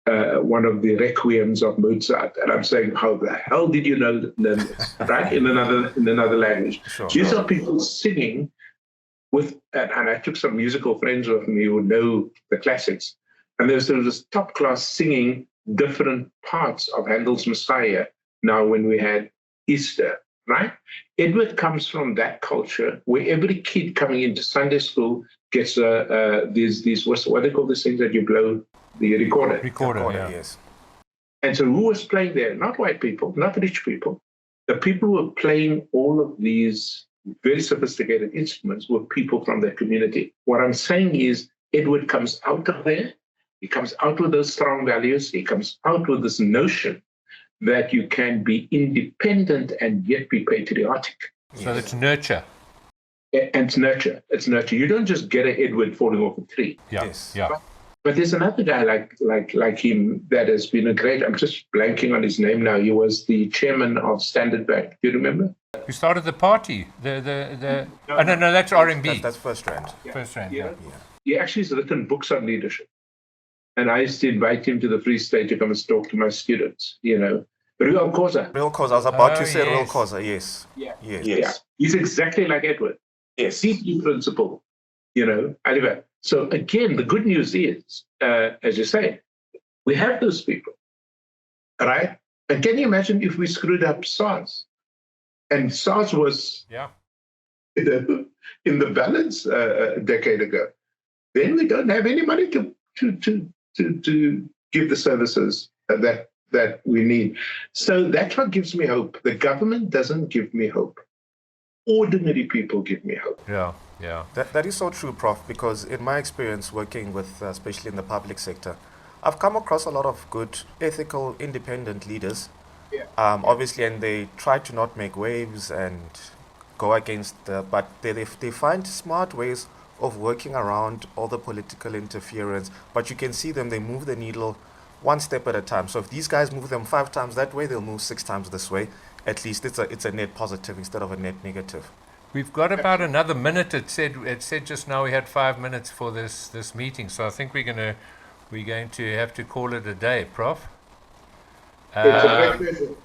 one of the requiems of Mozart. And I'm saying, how the hell did you know this, right? In another language. Sure. These are people singing with, and I took some musical friends with me who know the classics. And there's this top class singing different parts of Handel's Messiah now when we had Easter. Right? Edward comes from that culture where every kid coming into Sunday school gets these what they call these things that you blow, the recorder. Yes. And so who was playing there? Not white people, not rich people. The people who were playing all of these very sophisticated instruments were people from their community. What I'm saying is Edward comes out of there. He comes out with those strong values. He comes out with this notion that you can be independent and yet be patriotic. So it's nurture. And it's nurture. It's nurture. You don't just get an Edward falling off a tree. Yes. But there's another guy like him that has been a great, I'm just blanking on his name now. He was the chairman of Standard Bank. Do you remember? Who started the party? No, that's RMB. That's First Rand. First Rand, He actually has written books on leadership. And I used to invite him to the Free State to come and talk to my students, Real Causa. I was about to say Real Causa, yes. Yes. He's exactly like Edward. Yes. Deeply principled, Anyway, so again, the good news is, as you say, we have those people, right? And can you imagine if we screwed up SARS? And SARS was in the balance a decade ago. Then we don't have any money to give the services that that we need. So that's what gives me hope. The government doesn't give me hope. Ordinary people give me hope. Yeah, yeah. That is so true, Prof, because in my experience working with, especially in the public sector, I've come across a lot of good, ethical, independent leaders. Yeah. Obviously, and they try to not make waves and go against, but they find smart ways of working around all the political interference. But you can see them, they move the needle one step at a time. So if these guys move them 5 times that way, they'll move 6 times this way. At least it's a net positive instead of a net negative. We've got about another minute. It said just now we had 5 minutes for this meeting, so I think we're going to have to call it a day, Prof. It's a pleasure.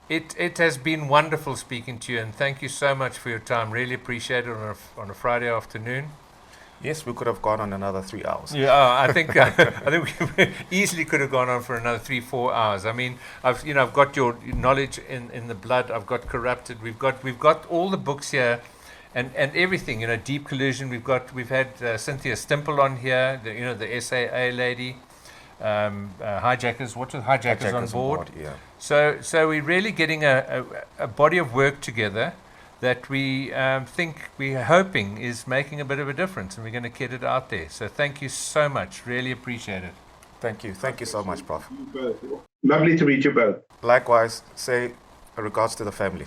It has been wonderful speaking to you, and thank you so much for your time. Really appreciate it on a Friday afternoon. Yes, we could have gone on another 3 hours. Yeah, I think we easily could have gone on for another 3-4 hours. I mean, I've got your knowledge in the blood. I've got corrupted. We've got all the books here, and everything. Deep collusion. We've had Cynthia Stimple on here. The SAA lady. Hijackers. What was hijackers on board? Yeah. So we're really getting a body of work together that we're hoping is making a bit of a difference, and we're going to get it out there. So thank you so much. Really appreciate it. Thank you. Thank you so much, Prof. Lovely to meet you both. Likewise, say regards to the family.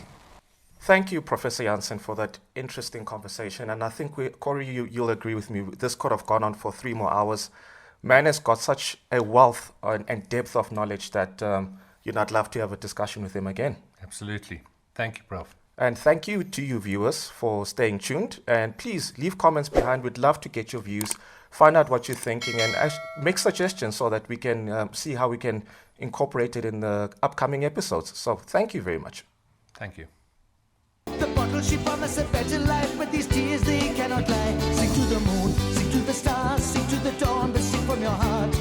Thank you, Professor Jansen, for that interesting conversation. And I think, Corrie, you'll agree with me, this could have gone on for 3 more hours. Man has got such a wealth and depth of knowledge that I'd love to have a discussion with him again. Absolutely. Thank you, Prof. And thank you to you viewers for staying tuned. And please leave comments behind. We'd love to get your views, find out what you're thinking, and make suggestions so that we can see how we can incorporate it in the upcoming episodes. So thank you very much. Thank you. The bottle she promised a better life, but these tears they cannot lie. Sing to the moon, sing to the stars, sing to the dawn, but sing from your heart.